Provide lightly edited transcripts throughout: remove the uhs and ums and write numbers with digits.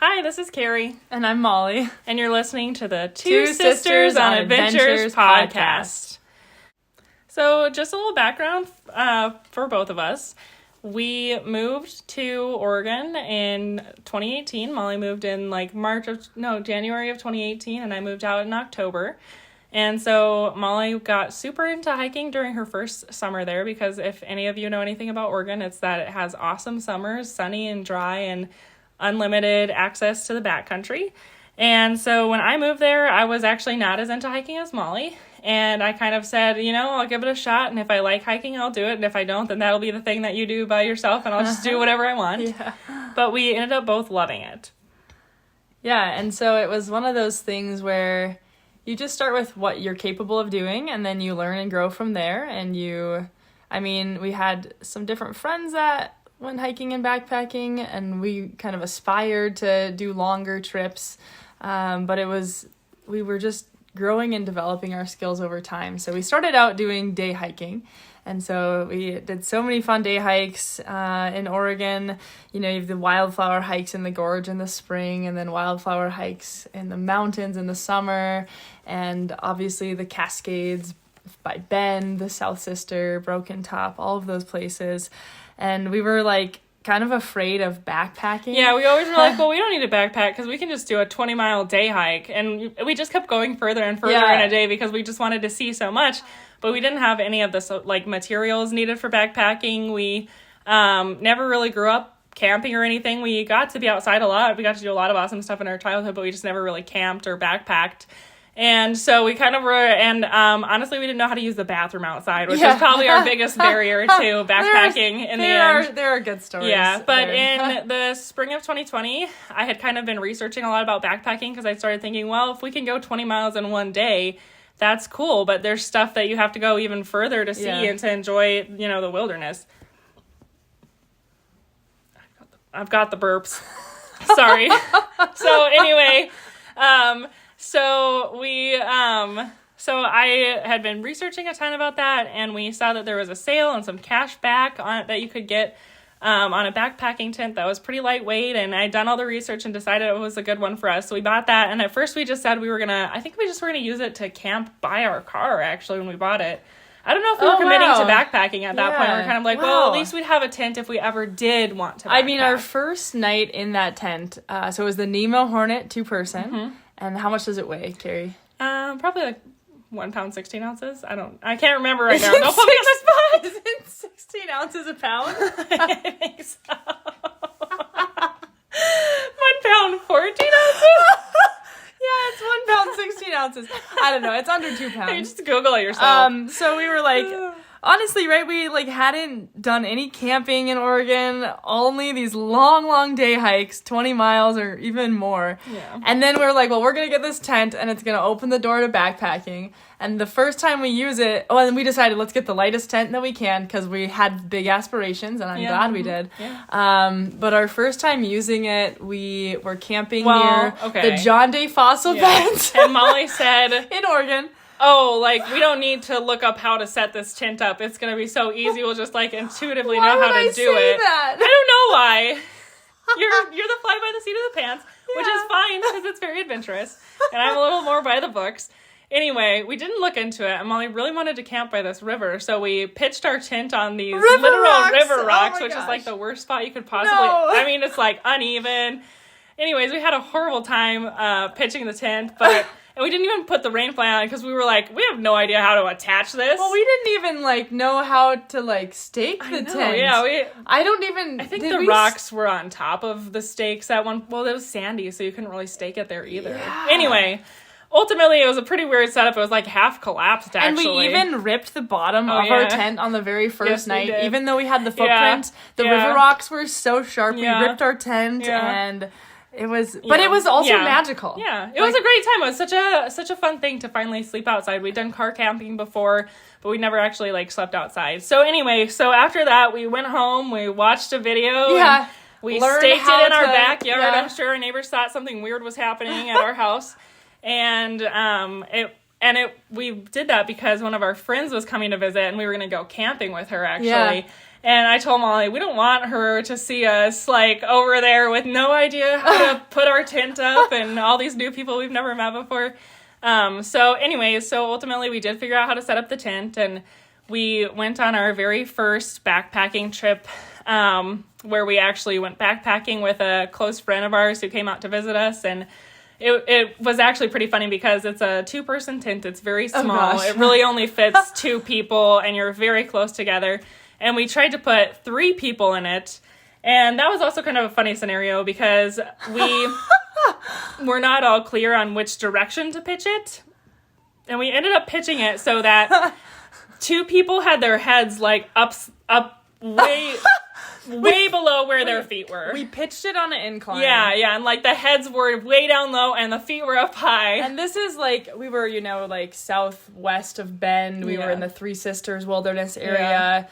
Hi, this is Carrie. And I'm Molly. And you're listening to the Two Sisters on Adventures podcast. So just a little background for both of us. We moved to Oregon in 2018. Molly moved in January of 2018, and I moved out in October. And so Molly got super into hiking during her first summer there, because if any of you know anything about Oregon, it's that it has awesome summers, sunny and dry, and unlimited access to the backcountry. And so when I moved there, I was actually not as into hiking as Molly. And I kind of said, I'll give it a shot. And if I like hiking, I'll do it. And if I don't, then that'll be the thing that you do by yourself. And I'll just do whatever I want. Yeah. But we ended up both loving it. Yeah. And so it was one of those things where you just start with what you're capable of doing. And then you learn and grow from there. And we had some different friends that went hiking and backpacking. And we kind of aspired to do longer trips. But we were just growing and developing our skills over time. So we started out doing day hiking. And so we did so many fun day hikes in Oregon. You have the wildflower hikes in the gorge in the spring, and then wildflower hikes in the mountains in the summer. And obviously the Cascades by Bend, the South Sister, Broken Top, all of those places. And we were kind of afraid of backpacking. Yeah, we always were like, well, we don't need a backpack because we can just do a 20-mile day hike. And we just kept going further and further in a day because we just wanted to see so much. But we didn't have any of the materials needed for backpacking. We never really grew up camping or anything. We got to be outside a lot. We got to do a lot of awesome stuff in our childhood, but we just never really camped or backpacked. And so we kind of were, and honestly, we didn't know how to use the bathroom outside, which is probably our biggest barrier to backpacking in the end. There are good stories. Yeah, but in the spring of 2020, I had kind of been researching a lot about backpacking because I started thinking, well, if we can go 20 miles in one day, that's cool, but there's stuff that you have to go even further to see and to enjoy, the wilderness. I've got the burps. Sorry. So anyway, So I had been researching a ton about that, and we saw that there was a sale and some cash back on it that you could get on a backpacking tent that was pretty lightweight, and I'd done all the research and decided it was a good one for us. So we bought that, and at first we just said we were going to use it to camp by our car, actually, when we bought it. I don't know if we were committing to backpacking at that point. We were kind of like, well, at least we'd have a tent if we ever did want to backpack. Our first night in that tent, so it was the Nemo Hornet 2-person. Mm-hmm. And how much does it weigh, Carrie? Probably 1 pound, 16 ounces. I can't remember right now. Don't put me on the spot. Is it 16 ounces a pound? I think so. 1 pound, 14 ounces? Yeah, it's 1 pound, 16 ounces. I don't know. It's under 2 pounds. You just Google it yourself. So we were honestly, right, we hadn't done any camping in Oregon, only these long day hikes, 20 miles or even more. Yeah. And then we were like, well, we're going to get this tent and it's going to open the door to backpacking. And the first time we use it, and we decided let's get the lightest tent that we can because we had big aspirations, and I'm glad we did. Yeah. But our first time using it, we were camping near the John Day Fossil Beds. And Molly said... in Oregon. Oh, we don't need to look up how to set this tent up. It's going to be so easy. We'll just, intuitively know how to do it. That? I don't know why. You're the fly by the seat of the pants, which is fine because it's very adventurous. And I'm a little more by the books. Anyway, we didn't look into it, and Molly really wanted to camp by this river, so we pitched our tent on these river rocks, which is the worst spot you could possibly... No. I mean, it's uneven. Anyways, we had a horrible time pitching the tent, but... And we didn't even put the rain fly on because we were we have no idea how to attach this. Well, we didn't even, know how to, stake the tent. Yeah, I think the rocks were on top of the stakes at one... Well, it was sandy, so you couldn't really stake it there either. Yeah. Anyway, ultimately, it was a pretty weird setup. It was, half collapsed, actually. And we even ripped the bottom of our tent on the very first night. Even though we had the footprint, the river rocks were so sharp. We ripped our tent, and... It was, but it was also magical. Yeah, it was a great time. It was such a fun thing to finally sleep outside. We'd done car camping before, but we never actually slept outside. So anyway, after that, we went home. We watched a video. Yeah, and we staked it in our backyard. Yeah. I'm sure our neighbors thought something weird was happening at our house, and we did that because one of our friends was coming to visit, and we were going to go camping with her actually. Yeah. And I told Molly, we don't want her to see us, like, over there with no idea how to put our tent up and all these new people we've never met before. So ultimately we did figure out how to set up the tent, and we went on our very first backpacking trip, where we actually went backpacking with a close friend of ours who came out to visit us. And it was actually pretty funny because it's a 2-person tent. It's very small. It really only fits 2 people, and you're very close together. And we tried to put 3 people in it. And that was also kind of a funny scenario because we were not all clear on which direction to pitch it. And we ended up pitching it so that 2 people had their heads like up way below where their feet were. We pitched it on an incline. Yeah, and like the heads were way down low and the feet were up high. And this is like, we were, like southwest of Bend. We were in the Three Sisters Wilderness area,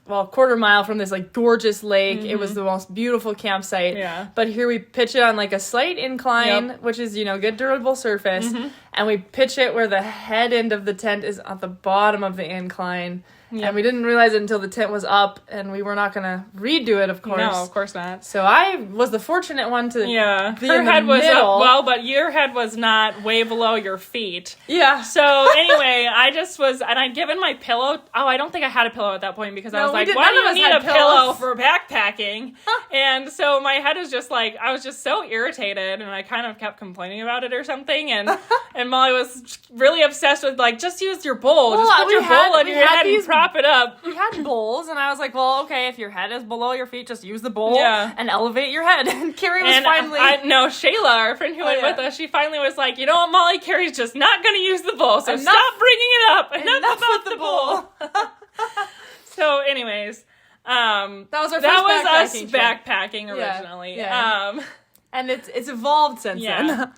a quarter mile from this like gorgeous lake. It was the most beautiful campsite. Yeah. But here we pitch it on like a slight incline, which is, good durable surface. And we pitch it where the head end of the tent is at the bottom of the incline. And we didn't realize it until the tent was up, and we were not going to redo it, of course. No, of course not. So I was the fortunate one to be her in head the was middle. up well, but your head was not way below your feet. Yeah. So anyway, I just was, and I'd given my pillow. Oh, I don't think I had a pillow at that point because I was like, why do you need a pillow for backpacking? And so my head was just like, I was just so irritated, and I kind of kept complaining about it or something. And Molly was really obsessed with like, just use your bowl. Well, just put your bowl on your head and prop it up. We had bowls, and I was like, well, okay, if your head is below your feet, just use the bowl and elevate your head. And Carrie was finally... Shayla, our friend who went with us, she finally was like, you know what, Molly, Carrie's just not going to use the bowl, so stop bringing it up. Enough about the bowl. So anyways, that was our first backpacking originally. Yeah. And it's evolved since then.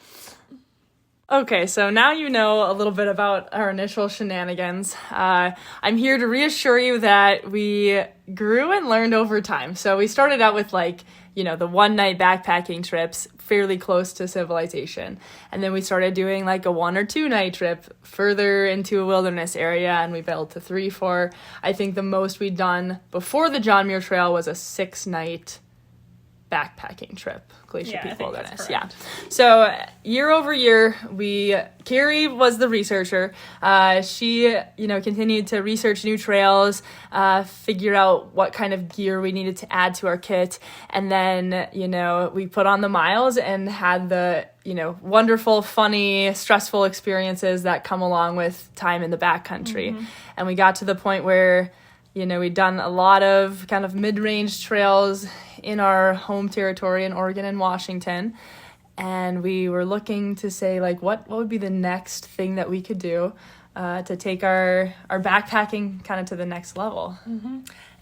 Okay, so now you know a little bit about our initial shenanigans. I'm here to reassure you that we grew and learned over time. So we started out with the one-night backpacking trips fairly close to civilization. And then we started doing like a 1 or 2 night trip further into a wilderness area, and we built to 3, 4. I think the most we'd done before the John Muir Trail was a 6-night backpacking trip, Glacier Peak Wilderness. Yeah. So year over year, Carrie was the researcher. She, continued to research new trails, figure out what kind of gear we needed to add to our kit. And then, we put on the miles and had the, wonderful, funny, stressful experiences that come along with time in the backcountry. And we got to the point where, we'd done a lot of kind of mid-range trails in our home territory in Oregon and Washington. And we were looking to say, what would be the next thing that we could do to take our backpacking kind of to the next level.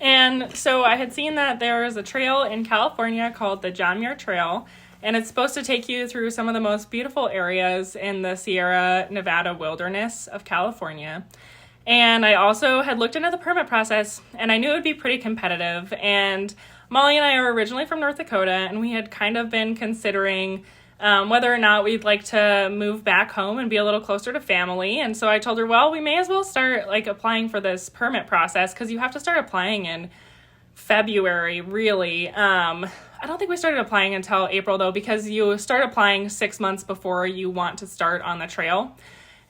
And so I had seen that there is a trail in California called the John Muir Trail, and it's supposed to take you through some of the most beautiful areas in the Sierra Nevada wilderness of California. And I also had looked into the permit process, and I knew it would be pretty competitive. And Molly and I are originally from North Dakota, and we had kind of been considering whether or not we'd like to move back home and be a little closer to family. And so I told her, well, we may as well start applying for this permit process, because you have to start applying in February, really. I don't think we started applying until April, though, because you start applying 6 months before you want to start on the trail.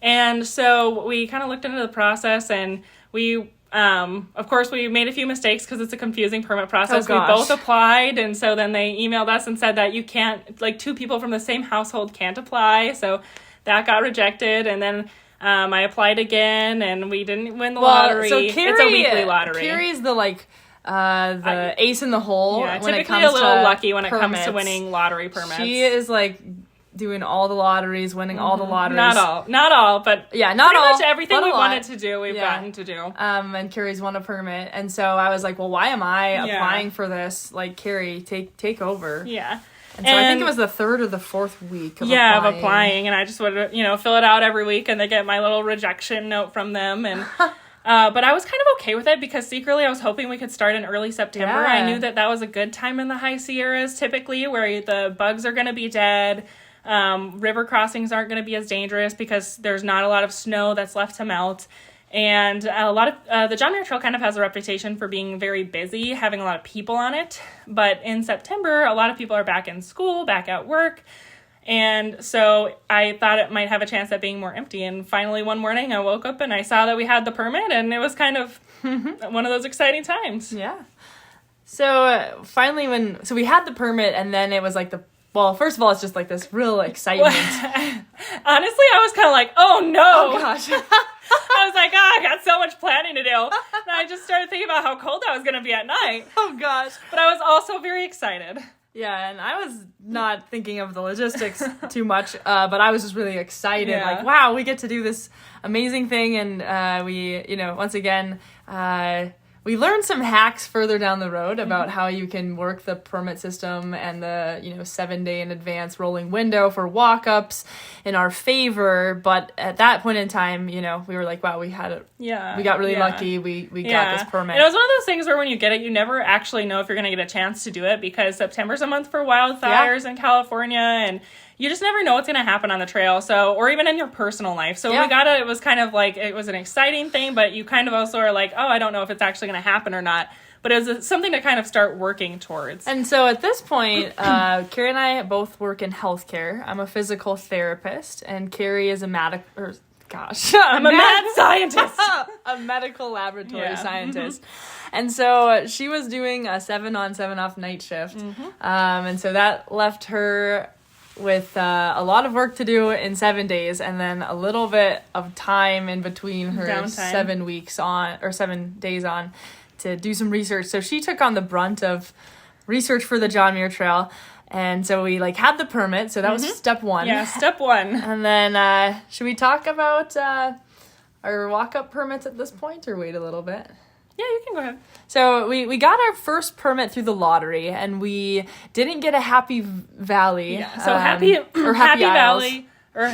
And so we kind of looked into the process, and we, of course, we made a few mistakes because it's a confusing permit process. We both applied, and so then they emailed us and said that you can't, 2 people from the same household can't apply. So that got rejected, and then I applied again, and we didn't win the lottery. So Carrie, it's a weekly lottery. Carrie's the ace in the hole. Yeah, when typically it comes a little to lucky when permits. it comes to winning lottery permits. She is doing all the lotteries, winning all the lotteries. Not all, but not pretty all, much everything we lot. wanted to do, we've gotten to do. And Carrie's won a permit, and so I was like, well, why am I applying for this? Carrie, take over. Yeah. And so I think it was the 3rd or the 4th week of applying. And I just would, fill it out every week, and they get my little rejection note from them, and but I was kind of okay with it because secretly I was hoping we could start in early September. Yeah. I knew that was a good time in the high Sierras, typically, where the bugs are going to be dead. River crossings aren't going to be as dangerous because there's not a lot of snow that's left to melt. And a lot of the John Muir Trail kind of has a reputation for being very busy, having a lot of people on it. But in September, a lot of people are back in school, back at work. And so I thought it might have a chance at being more empty. And finally, one morning, I woke up and I saw that we had the permit, and it was kind of one of those exciting times. Yeah. So finally, so we had the permit, and then it was like first of all, it's just like this real excitement. Honestly, I was kind of like, oh no. Oh gosh. I was like, I got so much planning to do. And I just started thinking about how cold I was going to be at night. Oh gosh. But I was also very excited. Yeah, and I was not thinking of the logistics too much, but I was just really excited. Yeah. Like, wow, we get to do this amazing thing. And we, once again, we learned some hacks further down the road about how you can work the permit system and the, 7-day in advance rolling window for walk-ups in our favor. But at that point in time, we were like, wow, we had it. Yeah. We got really lucky. We got this permit. And it was one of those things where when you get it, you never actually know if you're going to get a chance to do it, because September's a month for wildfires in California, and you just never know what's going to happen on the trail. So, or even in your personal life. So when we got it, it was kind of like, it was an exciting thing, but you kind of also are like, oh, I don't know if it's actually going to happen or not. But it was something to kind of start working towards. And so at this point, Carrie and I both work in healthcare. I'm a physical therapist, and Carrie is I'm a mad scientist. A medical laboratory scientist. And so she was doing a 7-on, 7-off night shift. And so that left her with a lot of work to do in 7 days, and then a little bit of time in between her downtime. 7 days on to do some research. So she took on the brunt of research for the John Muir Trail. And so we had the permit. So that was step one. Yeah, step one. And then should we talk about our walk-up permits at this point, or wait a little bit? Yeah, you can go ahead. So we got our first permit through the lottery, and we didn't get a Happy Valley. Yeah, so Happy Valley, or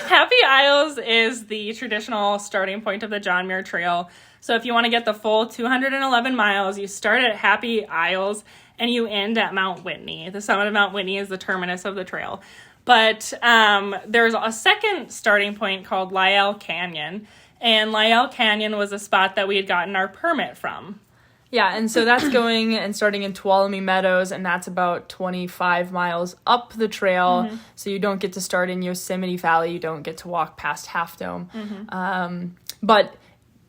Happy Isles is the traditional starting point of the John Muir Trail. So if you want to get the full 211 miles, you start at Happy Isles and you end at Mount Whitney. The summit of Mount Whitney is the terminus of the trail. But there's a second starting point called Lyell Canyon. And Lyell Canyon was a spot that we had gotten our permit from. Yeah, and so that's going and starting in Tuolumne Meadows, and that's about 25 miles up the trail. So you don't get to start in Yosemite Valley. You don't get to walk past Half Dome. But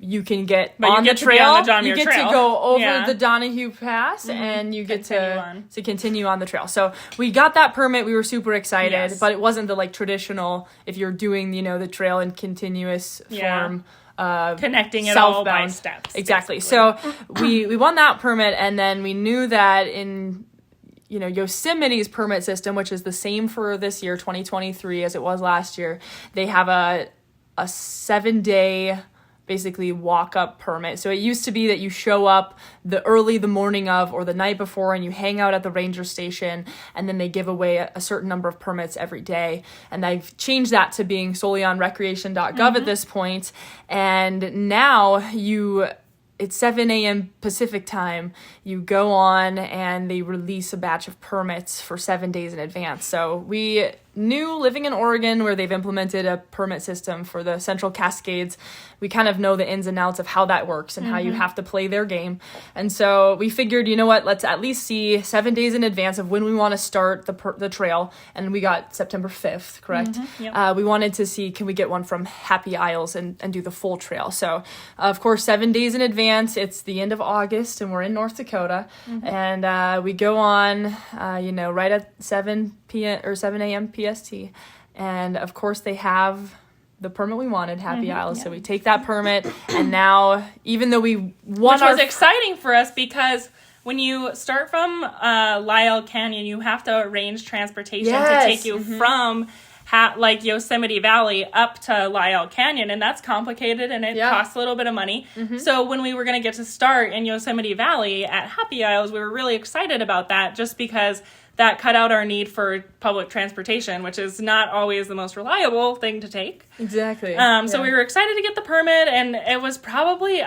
you can get on the trail. You get to go over the Donahue Pass, and you get to continue on the trail. So we got that permit. We were super excited, but it wasn't the traditional, if you're doing the trail in continuous form. Connecting it all by steps. Exactly. Basically. So we won that permit, and then we knew that in Yosemite's permit system, which is the same for this year, 2023, as it was last year, they have a 7-day basically walk-up permit. So it used to be that you show up the morning of or the night before, and you hang out at the ranger station, and then they give away a certain number of permits every day. And they've changed that to being solely on recreation.gov at this point. And now it's 7 a.m. Pacific time. You go on and they release a batch of permits for 7 days in advance. So we knew, living in Oregon, where they've implemented a permit system for the Central Cascades, we kind of know the ins and outs of how that works and how you have to play their game. And so we figured, let's at least see 7 days in advance of when we want to start the trail. And we got September 5th, correct? Yep. We wanted to see, can we get one from Happy Isles and do the full trail? So, of course, 7 days in advance. It's the end of August, and we're in North Dakota. And we go on, right at 7 p.m. or 7 a.m. PST. And, of course, they have the permit we wanted, Happy Isles. So we take that permit, and now, even though we won, which was exciting for us, because when you start from Lyell Canyon, you have to arrange transportation to take you from Yosemite Valley up to Lyell Canyon, and that's complicated, and it costs a little bit of money. So when we were going to get to start in Yosemite Valley at Happy Isles, we were really excited about that, just because that cut out our need for public transportation, which is not always the most reliable thing to take. Exactly. So we were excited to get the permit, and it was probably,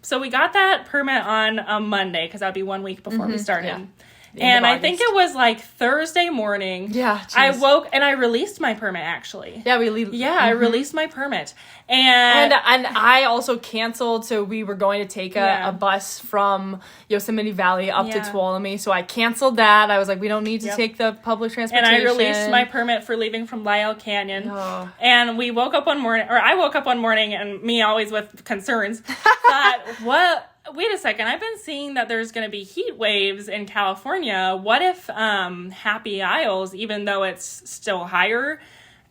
so we got that permit on a Monday, because that would be 1 week before we started. And I think it was like Thursday morning. Yeah, geez. I woke and I released my permit actually. Yeah, I released my permit. And I also canceled, so we were going to take a bus from Yosemite Valley up to Tuolumne, so I canceled that. I was like, we don't need to take the public transportation. And I released my permit for leaving from Lyell Canyon. Oh. And I woke up one morning, and me always with concerns, thought, wait a second, I've been seeing that there's going to be heat waves in California. What if Happy Isles, even though it's still higher,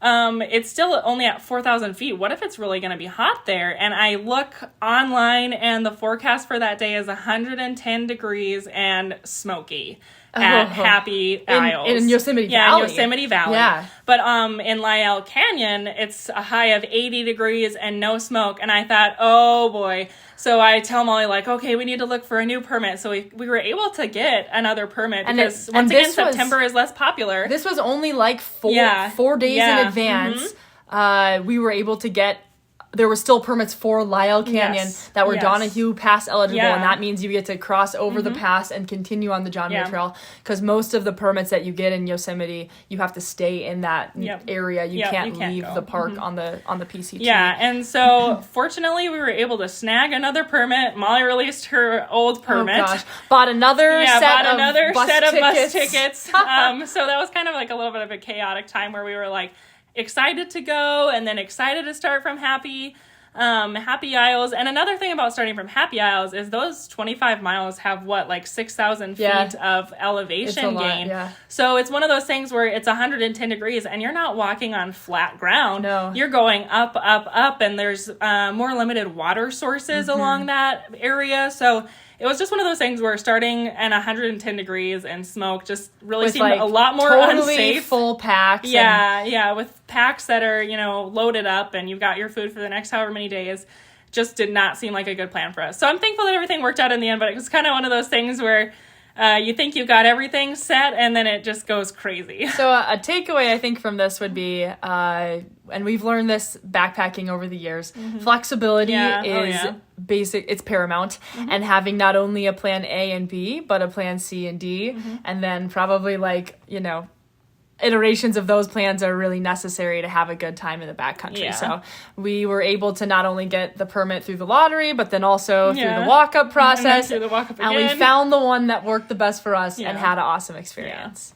it's still only at 4,000 feet. What if it's really going to be hot there? And I look online, and the forecast for that day is 110 degrees and smoky at Happy Isles. In Yosemite Valley. Yeah, in Yosemite Valley. Yeah. But in Lyell Canyon, it's a high of 80 degrees and no smoke. And I thought, oh boy. So I tell Molly, like, okay, we need to look for a new permit. So we were able to get another permit because once again, September is less popular. This was only like 4 days in advance. Mm-hmm. We were able to get, there were still permits for Lyell Canyon that were Donahue Pass eligible, and that means you get to cross over the pass and continue on the John Muir Trail, because most of the permits that you get in Yosemite, you have to stay in that area. You can't leave the park on the PCT. Yeah, and so fortunately we were able to snag another permit. Molly released her old permit. Oh gosh. Bought another set of bus tickets. So that was kind of like a little bit of a chaotic time where we were like, excited to go and then excited to start from Happy Isles. And another thing about starting from Happy Isles is those 25 miles have 6,000 feet of elevation gain. Yeah. So it's one of those things where it's 110 degrees and you're not walking on flat ground. No. You're going up, up, up, and there's more limited water sources along that area. So it was just one of those things where starting at 110 degrees and smoke just really seemed a lot more totally unsafe. Full packs. Yeah, with packs that are, loaded up and you've got your food for the next however many days, just did not seem like a good plan for us. So I'm thankful that everything worked out in the end, but it was kind of one of those things where you think you've got everything set and then it just goes crazy. So a takeaway I think from this would be, and we've learned this backpacking over the years, flexibility is basic, it's paramount, and having not only a plan A and B, but a plan C and D, and then probably iterations of those plans are really necessary to have a good time in the backcountry. Yeah. So we were able to not only get the permit through the lottery, but then also through the walk-up process. And we found the one that worked the best for us and had an awesome experience.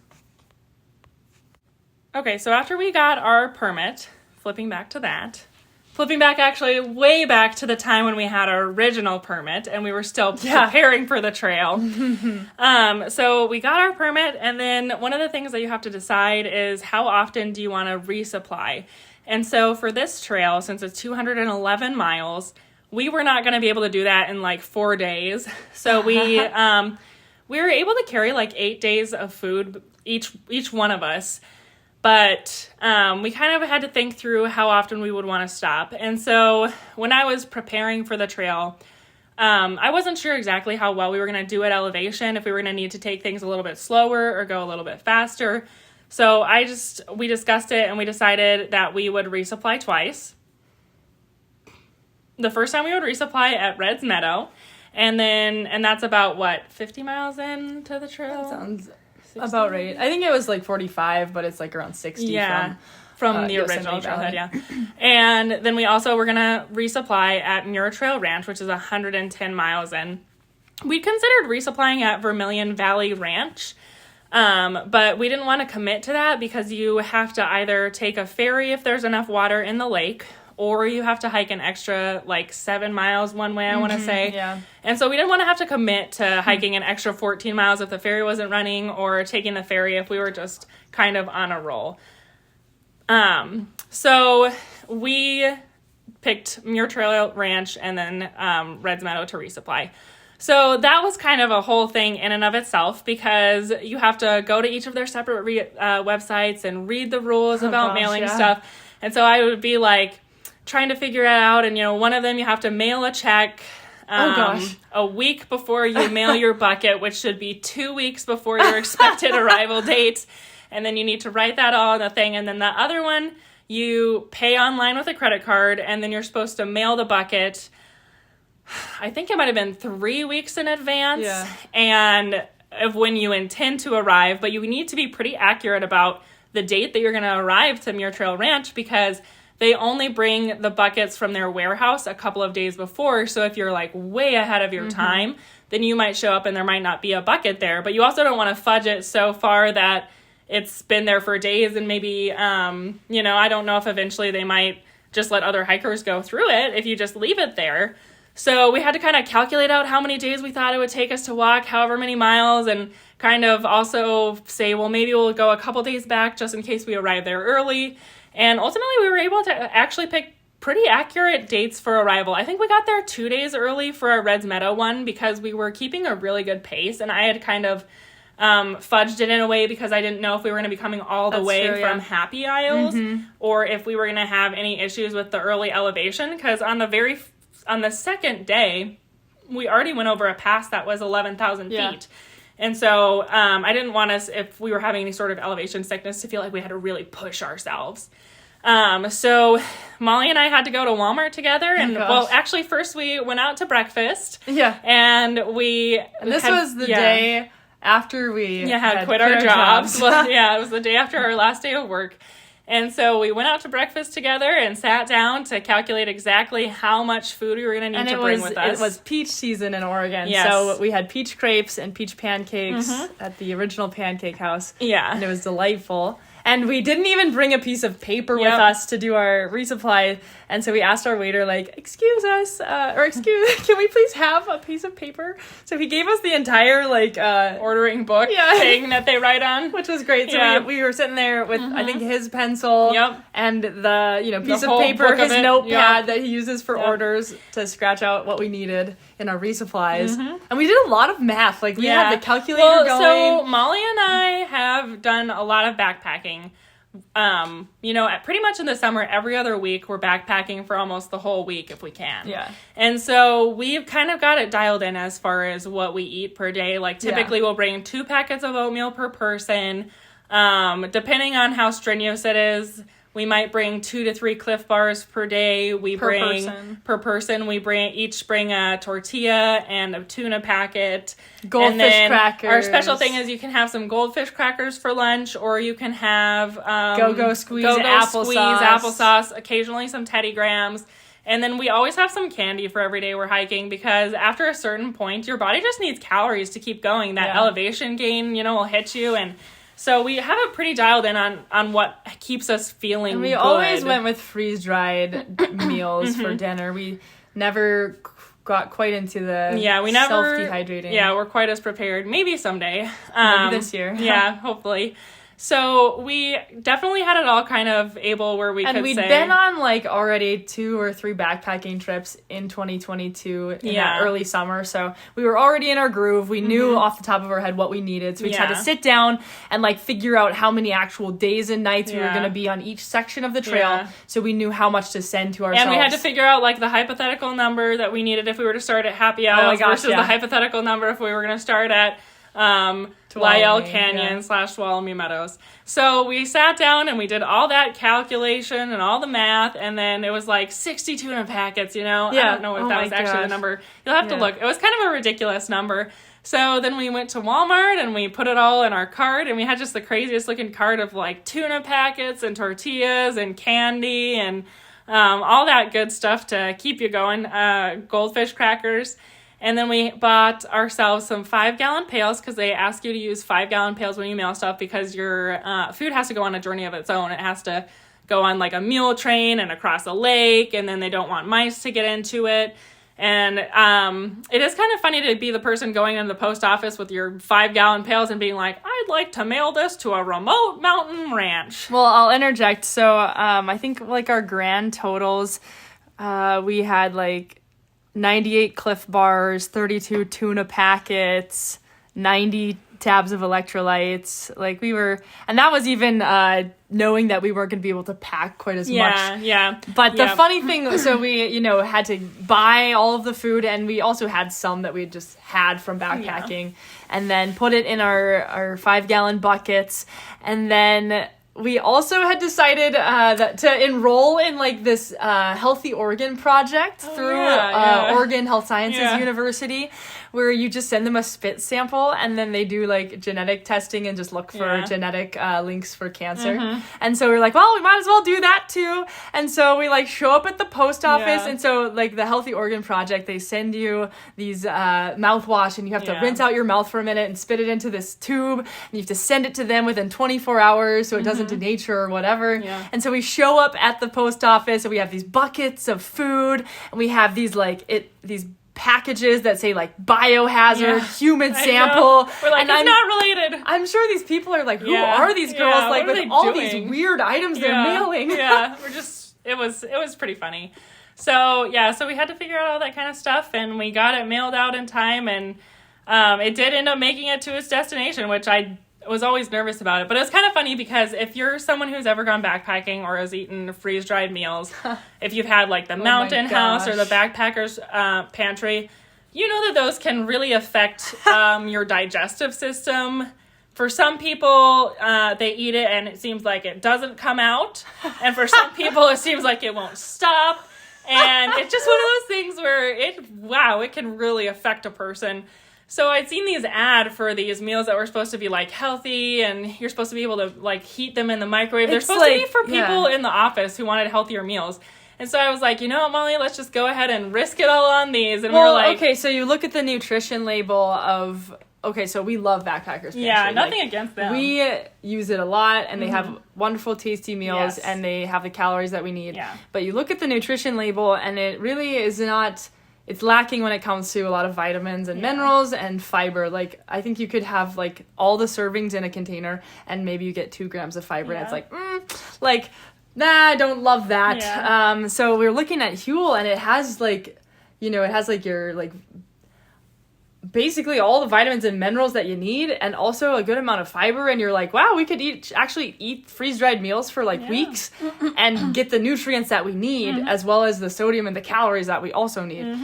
Yeah. Okay, so after we got our permit, flipping back actually way back to the time when we had our original permit and we were still preparing for the trail. So we got our permit, and then one of the things that you have to decide is how often do you want to resupply. And so for this trail, since it's 211 miles, we were not going to be able to do that in 4 days. So we were able to carry 8 days of food, each one of us. But we kind of had to think through how often we would want to stop. And so when I was preparing for the trail, I wasn't sure exactly how well we were going to do at elevation, if we were going to need to take things a little bit slower or go a little bit faster. So we discussed it and we decided that we would resupply twice. The first time we would resupply at Red's Meadow, and that's about 50 miles into the trail? That sounds about right. I think it was 45, but it's around 60 from the original trailhead, And then we also were going to resupply at Muir Trail Ranch, which is 110 miles in. We considered resupplying at Vermilion Valley Ranch, but we didn't want to commit to that because you have to either take a ferry if there's enough water in the lake, or you have to hike an extra 7 miles one way, I want to say. Yeah. And so we didn't want to have to commit to hiking an extra 14 miles if the ferry wasn't running, or taking the ferry if we were just kind of on a roll. So we picked Muir Trail Ranch and then Red's Meadow to resupply. So that was kind of a whole thing in and of itself, because you have to go to each of their separate websites and read the rules about mailing stuff. And so I would be trying to figure it out, and one of them you have to mail a check a week before you mail your bucket, which should be 2 weeks before your expected arrival date, and then you need to write that all in the thing. And then the other one you pay online with a credit card, and then you're supposed to mail the bucket, I think it might have been 3 weeks in advance. And of when you intend to arrive, but you need to be pretty accurate about the date that you're going to arrive to Muir Trail Ranch, because they only bring the buckets from their warehouse a couple of days before. So if you're like way ahead of your time, then you might show up and there might not be a bucket there. But you also don't want to fudge it so far that it's been there for days, and maybe, I don't know if eventually they might just let other hikers go through it if you just leave it there. So we had to kind of calculate out how many days we thought it would take us to walk however many miles, and kind of also say, well, maybe we'll go a couple days back just in case we arrive there early. And ultimately we were able to actually pick pretty accurate dates for arrival. I think we got there 2 days early for our Reds Meadow one because we were keeping a really good pace, and I had kind of fudged it in a way because I didn't know if we were going to be coming all the way from Happy Isles or if we were going to have any issues with the early elevation, because on the second day we already went over a pass that was 11,000 feet. And so I didn't want us, if we were having any sort of elevation sickness, to feel like we had to really push ourselves. So Molly and I had to go to Walmart together, and well, actually first we went out to breakfast. And this was the day after we had quit our jobs. Well, it was the day after our last day of work. And so we went out to breakfast together and sat down to calculate exactly how much food we were going to need to bring with us. It was peach season in Oregon. So we had peach crepes and peach pancakes at the original Pancake House. And it was delightful. And we didn't even bring a piece of paper with us to do our resupply. And so we asked our waiter, excuse us, can we please have a piece of paper? So he gave us the entire, ordering book thing that they write on. Which was great. So we were sitting there with, I think, his pencil and the, piece of paper, his notepad that he uses for orders to scratch out what we needed in our resupplies. And we did a lot of math. We had the calculator going. So Molly and I have done a lot of backpacking. Pretty much in the summer, every other week, we're backpacking for almost the whole week if we can. And so we've kind of got it dialed in as far as what we eat per day. Typically we'll bring 2 packets of oatmeal per person. Depending on how strenuous it is, we might bring 2 to 3 Cliff Bars per day. Per person. We each bring a tortilla and a tuna packet. Goldfish crackers. Our special thing is you can have some goldfish crackers for lunch, or you can have Go-Go Squeeze applesauce. Occasionally some Teddy Grahams. And then we always have some candy for every day we're hiking, because after a certain point, your body just needs calories to keep going. That elevation gain, will hit you, and so we have it pretty dialed in on what keeps us feeling good. And we always went with freeze-dried meals for dinner. We never got quite into the self-dehydrating. Yeah, we're quite as prepared. Maybe someday. Maybe this year. Hopefully. So we definitely had it all kind of able where we could say... And we'd been on already 2 or 3 backpacking trips in 2022 in that early summer. So we were already in our groove. We knew off the top of our head what we needed. So we just had to sit down and figure out how many actual days and nights we were going to be on each section of the trail. So we knew how much to send to ourselves. And we had to figure out the hypothetical number that we needed if we were to start at Happy Isles versus the hypothetical number if we were going to start at... Lyell Canyon / Tuolumne Meadows. So we sat down and we did all that calculation and all the math, and then it was 60 tuna packets, I don't know if that was actually the number. You'll have to look. It was kind of a ridiculous number. So then we went to Walmart and we put it all in our cart, and we had just the craziest looking cart of tuna packets and tortillas and candy and all that good stuff to keep you going, goldfish crackers. And then we bought ourselves some 5-gallon pails, because they ask you to use 5-gallon pails when you mail stuff, because your food has to go on a journey of its own. It has to go on a mule train and across a lake, and then they don't want mice to get into it. And it is kind of funny to be the person going into the post office with your 5-gallon pails and being I'd like to mail this to a remote mountain ranch. Well, I'll interject. So I think our grand totals, we had 98 Cliff Bars, 32 tuna packets, 90 tabs of electrolytes. And that was even knowing that we weren't going to be able to pack quite as much. But the funny thing, so we, had to buy all of the food, and we also had some that we just had from backpacking, and then put it in our 5-gallon buckets, and then... We also had decided that to enroll in this Healthy Oregon project through Oregon Health Sciences University, where you just send them a spit sample and then they do like genetic testing and just look for genetic links for cancer. And so we're like, well, we might as well do that too. And so we like show up at the post office. And so like the Healthy Organ Project, they send you these mouthwash, and you have to rinse out your mouth for a minute and spit it into this tube, and you have to send it to them within 24 hours so it doesn't denature or whatever. And so we show up at the post office, and we have these buckets of food, and we have these these packages that say like biohazard, human sample. We're like, it's not related. I'm sure these people are like, who are these girls? Like with all these weird items they're mailing. It was pretty funny. So we had to figure out all that kind of stuff, and we got it mailed out in time, and it did end up making it to its destination, which I was always nervous about it. But it was kind of funny because if you're someone who's ever gone backpacking or has eaten freeze-dried meals, if you've had like the Mountain House or the Backpacker's Pantry, you know that those can really affect your digestive system. For some people, they eat it and it seems like it doesn't come out. And for some people, it seems like it won't stop. And it's just one of those things where it can really affect a person. So I'd seen these ad for these meals that were supposed to be like healthy, and you're supposed to be able to like heat them in the microwave. They're supposed to be for people in the office who wanted healthier meals. And so I was like, you know what, Molly, let's just go ahead and risk it all on these. And we're like, okay, so you look at the nutrition label of, okay, so we love Backpackers Pantry. Yeah, nothing against them. We use it a lot, and they have wonderful, tasty meals, and they have the calories that we need. Yeah. But you look at the nutrition label, and it really is not... It's lacking when it comes to a lot of vitamins and minerals and fiber. Like, I think you could have, like, all the servings in a container, and maybe you get 2 grams of fiber, and it's like, nah, I don't love that. Yeah. So we're looking at Huel, and it has, like, you know, it has, like, your, like... basically all the vitamins and minerals that you need, and also a good amount of fiber, and you're like, wow, we could actually eat freeze-dried meals for like weeks and get the nutrients that we need, as well as the sodium and the calories that we also need.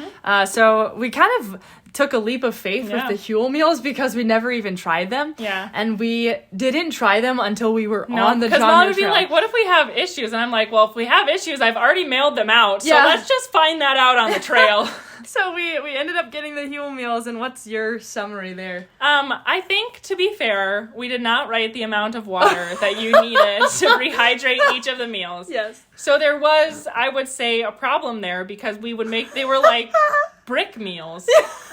So we kind of took a leap of faith with the Huel meals because we never even tried them. And we didn't try them until we were on the John Muir Trail. Because Mom would be like, what if we have issues? And I'm like, well, if we have issues, I've already mailed them out. So let's just find that out on the trail. So we ended up getting the Huel meals, and what's your summary there? I think, to be fair, we did not write the amount of water that you needed to rehydrate each of the meals. Yes. So there was, I would say, a problem there because they were like brick meals.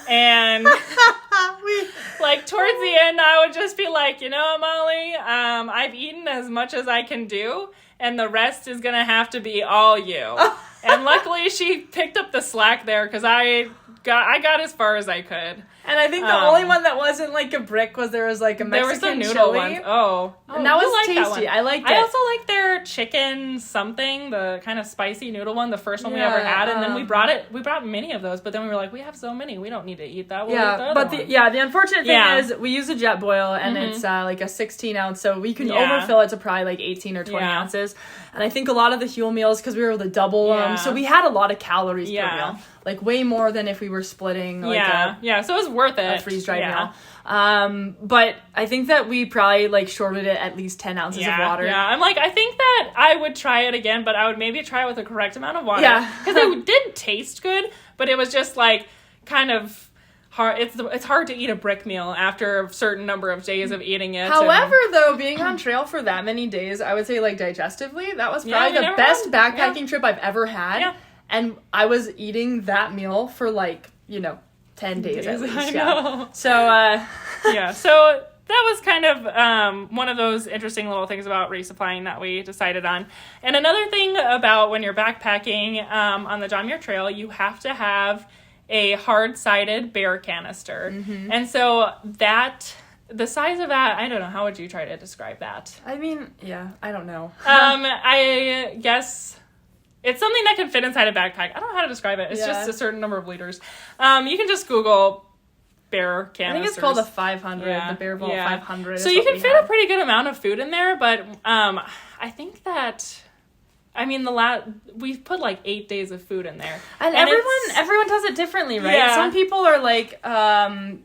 And like towards the end, I would just be like, you know what, Molly, I've eaten as much as I can do, and the rest is going to have to be all you. And luckily she picked up the slack there because I got as far as I could. And I think the only one that wasn't like a brick was there was like a Mexican there was the noodle chili. One. Oh, and that was tasty. I liked it. I also like their chicken something, the kind of spicy noodle one, the first one we ever had. And then we brought many of those, but then we were like, we have so many, we don't need to eat that. We'll eat the other one. The unfortunate thing is we use a jet boil, and it's like a 16 ounce, so we can overfill it to probably like 18 or 20 ounces. And I think a lot of the Huel meals, because we were able to double them, so we had a lot of calories per meal. Like way more than if we were splitting like so it was worth it. A freeze-dried meal. But I think that we probably like shorted it at least 10 ounces of water. Yeah, I'm like, I think that I would try it again, but I would maybe try it with the correct amount of water. Yeah. Because it did taste good, but it was just like kind of hard. It's hard to eat a brick meal after a certain number of days of eating it. However, though, being on trail for that many days, I would say like digestively, that was probably the best backpacking trip I've ever had. Yeah. And I was eating that meal for like, 10 days at least. I know. So, so that was kind of one of those interesting little things about resupplying that we decided on. And another thing about when you're backpacking on the John Muir Trail, you have to have a hard-sided bear canister. And so the size of that, I don't know, how would you try to describe that? I mean, I don't know. I guess it's something that can fit inside a backpack. I don't know how to describe it. It's just a certain number of liters. You can just Google bear canisters. I think it's called a 500, the Bear Vault 500. So you can fit a pretty good amount of food in there, but I think that... I mean, we've put like 8 days of food in there. And everyone does it differently, right? Yeah. Some people are like,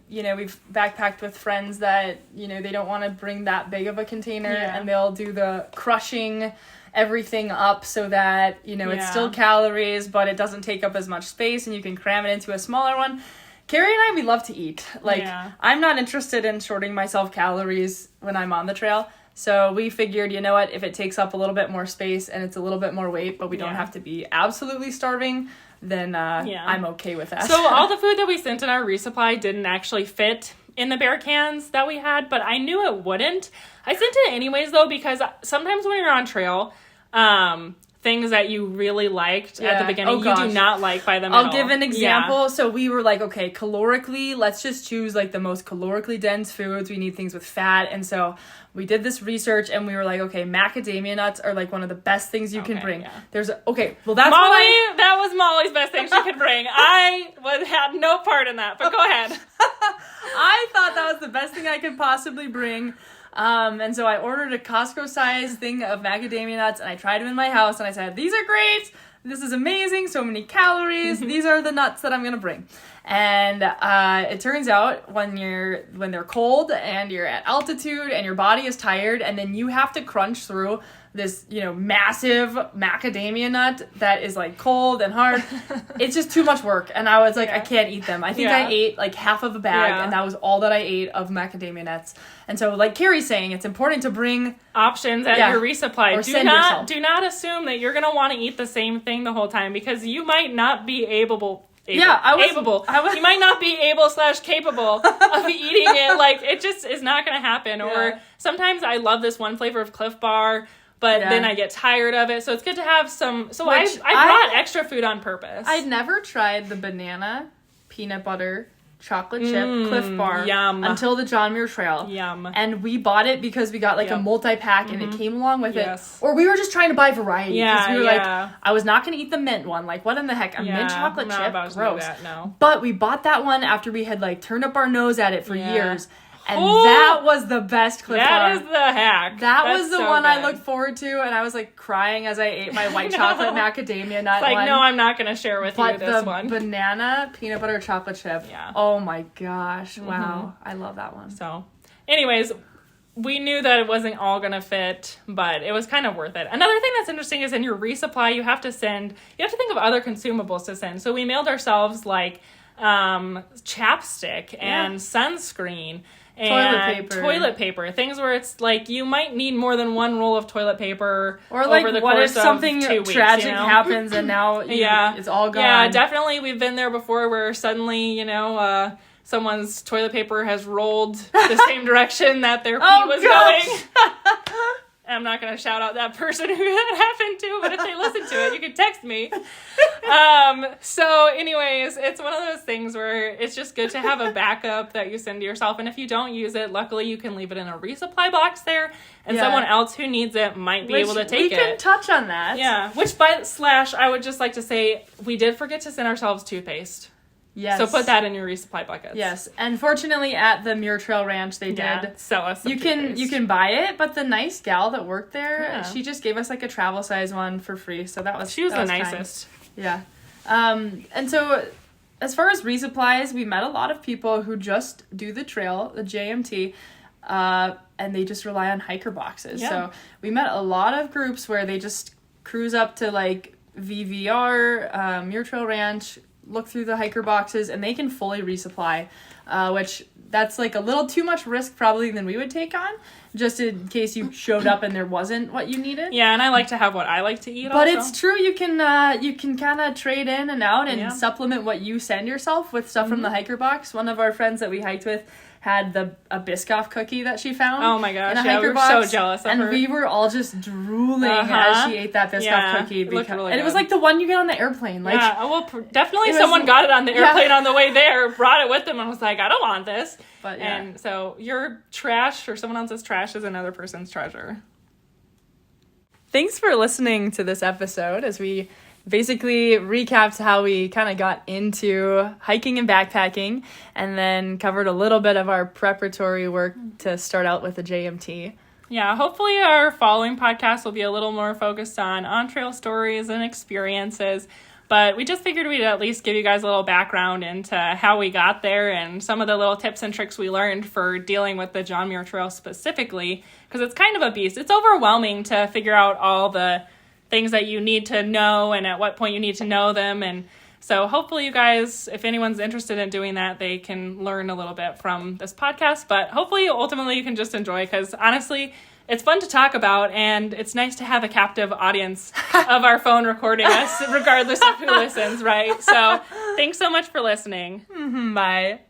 we've backpacked with friends that, they don't want to bring that big of a container, and they'll do the crushing everything up so that, it's still calories, but it doesn't take up as much space, and you can cram it into a smaller one. Carrie and I, we love to eat. Like, Yeah. I'm not interested in shorting myself calories when I'm on the trail. So we figured, you know what, if it takes up a little bit more space and it's a little bit more weight, but we don't have to be absolutely starving, then I'm okay with that. So all the food that we sent in our resupply didn't actually fit in the bear cans that we had, but I knew it wouldn't. I sent it anyways, though, because sometimes when you're on trail, things that you really liked at the beginning, you do not like by the middle. I'll give an example. Yeah. So we were like, okay, calorically, let's just choose like the most calorically dense foods. We need things with fat. And so we did this research and we were like, okay, macadamia nuts are like one of the best things you can bring. Yeah. That's that was Molly's best thing she could bring. I had no part in that, but go ahead. I thought that was the best thing I could possibly bring. And so I ordered a Costco-sized thing of macadamia nuts, and I tried them in my house, and I said, these are great, this is amazing, so many calories, these are the nuts that I'm gonna bring. And it turns out when they're cold, and you're at altitude, and your body is tired, and then you have to crunch through this, massive macadamia nut that is like cold and hard. It's just too much work. And I was like, I can't eat them. I think I ate like half of a bag and that was all that I ate of macadamia nuts. And so like Carrie's saying, it's important to bring options at your resupply. Do not assume that you're going to want to eat the same thing the whole time, because you might not be you might not be able/capable of eating it. Like, it just is not going to happen. Yeah. Or sometimes I love this one flavor of Cliff Bar, but then I get tired of it. So it's good to have some. So I brought extra food on purpose. I'd never tried the banana, peanut butter, chocolate chip Cliff Bar until the John Muir Trail. Yum. And we bought it because we got like a multi-pack and it came along with it. Or we were just trying to buy variety. Yeah, we were like, I was not going to eat the mint one. Like, what in the heck? A mint chocolate chip? Gross. But we bought that one after we had like turned up our nose at it for years. And that was the best Cliff Bar. That is the hack. That's was the one good. I looked forward to, and I was like crying as I ate my white chocolate macadamia nut one. No, I'm not going to share with you this one. But the banana peanut butter chocolate chip. Yeah. Oh my gosh. Wow. I love that one. So, anyways, we knew that it wasn't all going to fit, but it was kind of worth it. Another thing that's interesting is in your resupply, you have to think of other consumables to send. So we mailed ourselves like chapstick and sunscreen. And toilet paper. Things where it's like you might need more than one roll of toilet paper or like over the what course if something of 2 weeks, tragic happens and now it's all gone. Yeah, definitely. We've been there before where suddenly, someone's toilet paper has rolled the same direction that their pee was going. I'm not going to shout out that person who that happened to, but if they listen to it, you can text me. So anyways, it's one of those things where it's just good to have a backup that you send to yourself. And if you don't use it, luckily you can leave it in a resupply box there, and someone else who needs it might be able to take it. We can touch on that. Yeah, I would just like to say, we did forget to send ourselves toothpaste. Yes. So put that in your resupply buckets. Yes. And fortunately at the Muir Trail Ranch they did sell us some toothpaste. You can buy it, but the nice gal that worked there, she just gave us like a travel size one for free. So that was the nicest. Kind. Yeah. And so as far as resupplies, we met a lot of people who just do the trail, the JMT, and they just rely on hiker boxes. Yeah. So we met a lot of groups where they just cruise up to like VVR, Muir Trail Ranch, look through the hiker boxes, and they can fully resupply, which that's like a little too much risk probably than we would take on, just in case you showed up and there wasn't what you needed. Yeah, and I like to have what I like to eat but also. It's true, you can kind of trade in and out and supplement what you send yourself with stuff from the hiker box. One of our friends that we hiked with had a Biscoff cookie that she found. Oh my gosh, we were so jealous of her. And we were all just drooling as she ate that Biscoff cookie. It looked really good. It was like the one you get on the airplane. Like, definitely someone got it on the airplane on the way there, brought it with them, and was like, I don't want this. But And so your trash or someone else's trash is another person's treasure. Thanks for listening to this episode as we basically recapped how we kind of got into hiking and backpacking, and then covered a little bit of our preparatory work to start out with the JMT. Yeah, hopefully our following podcast will be a little more focused on on-trail stories and experiences, but we just figured we'd at least give you guys a little background into how we got there and some of the little tips and tricks we learned for dealing with the John Muir Trail specifically, because it's kind of a beast. It's overwhelming to figure out all the things that you need to know and at what point you need to know them. And So hopefully you guys, if anyone's interested in doing that, they can learn a little bit from this podcast. But hopefully, ultimately, you can just enjoy, because honestly, it's fun to talk about, and it's nice to have a captive audience of our phone recording us, regardless of who listens, right? So thanks so much for listening. Bye.